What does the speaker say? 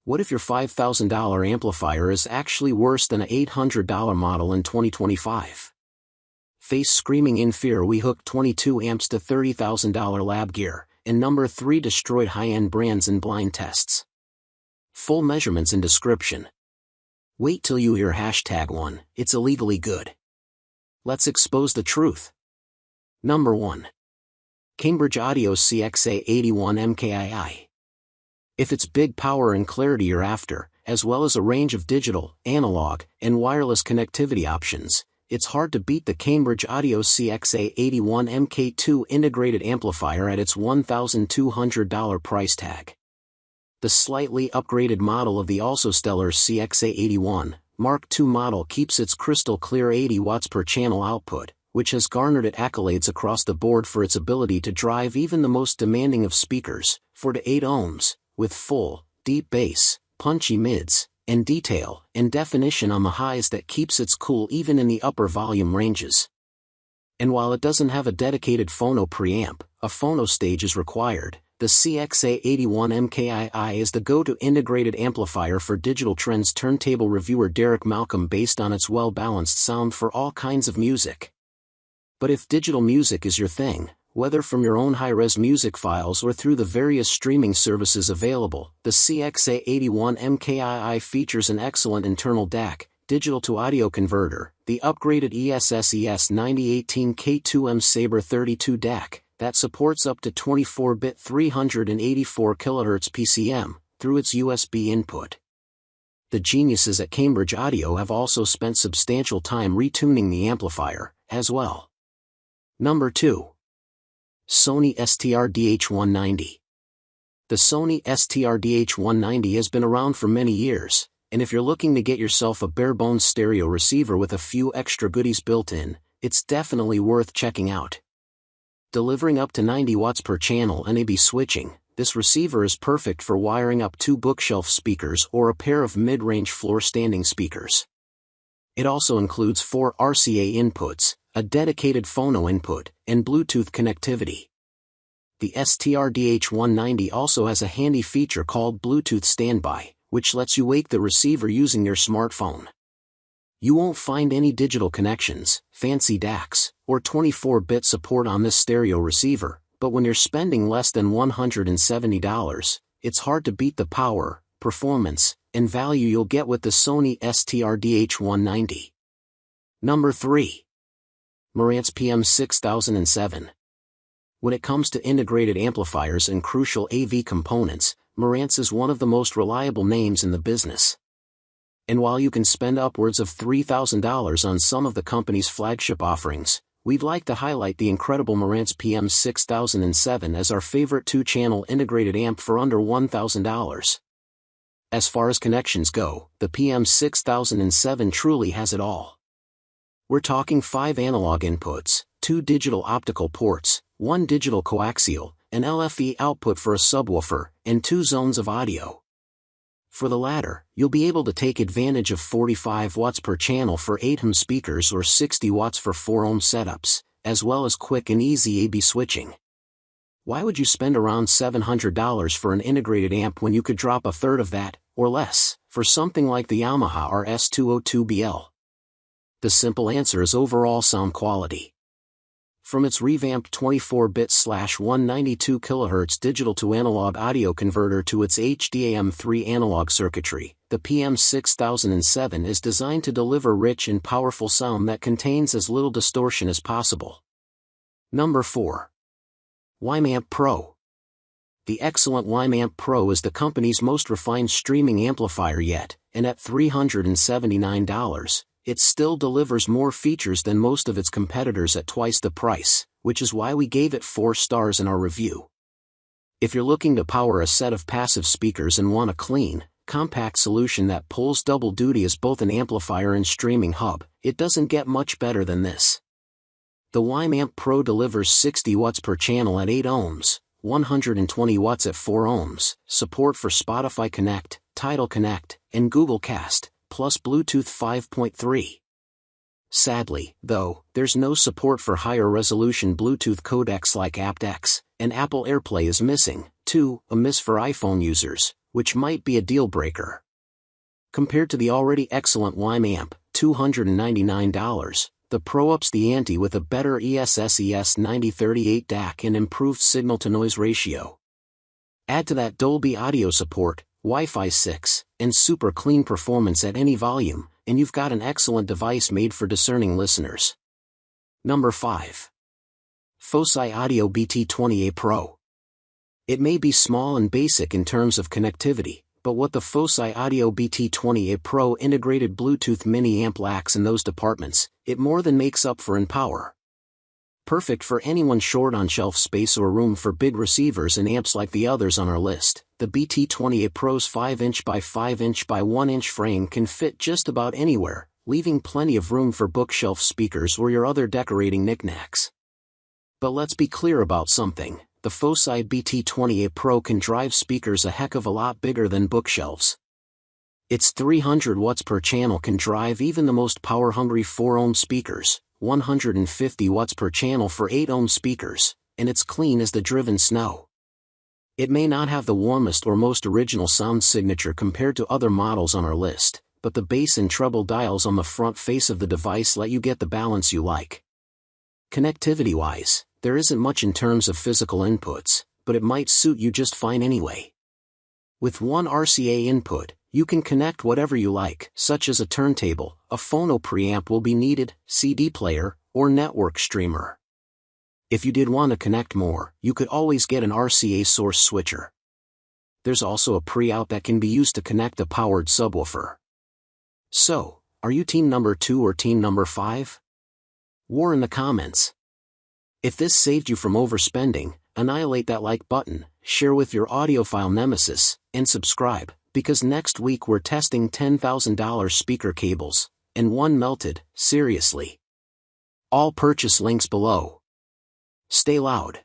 What if your $5,000 amplifier is actually worse than an $800 model in 2025? Face screaming in fear, we hooked 22 amps to $30,000 lab gear, and number 3 destroyed high-end brands in blind tests. Full measurements and description. Wait till you hear #1, it's illegally good. Let's expose the truth. Number 1. Cambridge Audio CX-A81 MkII. If it's big power and clarity you're after, as well as a range of digital, analog, and wireless connectivity options, it's hard to beat the Cambridge Audio CX-A81 MkII integrated amplifier at its $1,200 price tag. The slightly upgraded model of the also stellar CX-A81 Mark II model keeps its crystal clear 80 watts per channel output, which has garnered it accolades across the board for its ability to drive even the most demanding of speakers, 4 to 8 ohms, with full, deep bass, punchy mids, and detail and definition on the highs that keeps it cool even in the upper volume ranges. And while it doesn't have a dedicated phono preamp, a phono stage is required. The CX-A81 MkII is the go-to integrated amplifier for Digital Trends turntable reviewer Derek Malcolm based on its well-balanced sound for all kinds of music. But if digital music is your thing, whether from your own high-res music files or through the various streaming services available, the CX-A81 MkII features an excellent internal DAC, digital-to-audio converter, the upgraded ESS 9018 K2M Sabre 32 DAC, that supports up to 24-bit 384 kHz PCM, through its USB input. The geniuses at Cambridge Audio have also spent substantial time retuning the amplifier, as well. Number 2. Sony Strdh190. The Sony Strdh190 has been around for many years, and if you're looking to get yourself a bare-bones stereo receiver with a few extra goodies built in, it's definitely worth checking out. Delivering up to 90 watts per channel and AB switching, this receiver is perfect for wiring up 2 bookshelf speakers or a pair of mid-range floor-standing speakers. It also includes 4 RCA inputs, a dedicated phono input, and Bluetooth connectivity. The Strdh190 also has a handy feature called Bluetooth Standby, which lets you wake the receiver using your smartphone. You won't find any digital connections, fancy DACs, or 24-bit support on this stereo receiver, but when you're spending less than $170, it's hard to beat the power, performance, and value you'll get with the Sony Strdh190. Number 3. Morance PM6007. When it comes to integrated amplifiers and crucial AV components, Marantz is one of the most reliable names in the business. And while you can spend upwards of $3,000 on some of the company's flagship offerings, we'd like to highlight the incredible Marantz PM6007 as our favorite 2-channel integrated amp for under $1,000. As far as connections go, the PM6007 truly has it all. We're talking 5 analog inputs, 2 digital optical ports, 1 digital coaxial, an LFE output for a subwoofer, and 2 zones of audio. For the latter, you'll be able to take advantage of 45 watts per channel for 8 ohm speakers or 60 watts for 4 ohm setups, as well as quick and easy AB switching. Why would you spend around $700 for an integrated amp when you could drop a third of that, or less, for something like the Yamaha RS202BL? The simple answer is overall sound quality. From its revamped 24-bit/192 kHz digital-to-analog audio converter to its HDAM3 analog circuitry, the PM6007 is designed to deliver rich and powerful sound that contains as little distortion as possible. Number 4. Wiim Amp Pro. The excellent Wiim Amp Pro is the company's most refined streaming amplifier yet, and at $379, it still delivers more features than most of its competitors at twice the price, which is why we gave it 4 stars in our review. If you're looking to power a set of passive speakers and want a clean, compact solution that pulls double duty as both an amplifier and streaming hub, it doesn't get much better than this. The Wiim Amp Pro delivers 60 watts per channel at 8 ohms, 120 watts at 4 ohms, support for Spotify Connect, Tidal Connect, and Google Cast, plus Bluetooth 5.3. Sadly, though, there's no support for higher resolution Bluetooth codecs like aptX, and Apple AirPlay is missing, too, a miss for iPhone users, which might be a deal breaker. Compared to the already excellent Wiim Amp, $299, the Pro ups the ante with a better ESS-ES9038 DAC and improved signal-to-noise ratio. Add to that Dolby audio support, Wi-Fi 6, and super clean performance at any volume, and you've got an excellent device made for discerning listeners. Number 5. Fosi Audio BT20A Pro. It may be small and basic in terms of connectivity, but what the Fosi Audio BT20A Pro integrated Bluetooth mini amp lacks in those departments, it more than makes up for in power. Perfect for anyone short on shelf space or room for big receivers and amps like the others on our list, the BT20A Pro's 5" by 5" by 1" frame can fit just about anywhere, leaving plenty of room for bookshelf speakers or your other decorating knickknacks. But let's be clear about something. The Fosi BT20A Pro can drive speakers a heck of a lot bigger than bookshelves. Its 300 watts per channel can drive even the most power-hungry 4-ohm speakers, 150 watts per channel for 8-ohm speakers, and it's clean as the driven snow. It may not have the warmest or most original sound signature compared to other models on our list, but the bass and treble dials on the front face of the device let you get the balance you like. Connectivity-wise, there isn't much in terms of physical inputs, but it might suit you just fine anyway. With one RCA input, you can connect whatever you like, such as a turntable, a phono preamp will be needed, CD player, or network streamer. If you did want to connect more, you could always get an RCA source switcher. There's also a pre-out that can be used to connect a powered subwoofer. So, are you team number 2 or team number 5? War in the comments. If this saved you from overspending, annihilate that like button, share with your audiophile nemesis, and subscribe, because next week we're testing $10,000 speaker cables, and one melted, seriously. All purchase links below. Stay loud.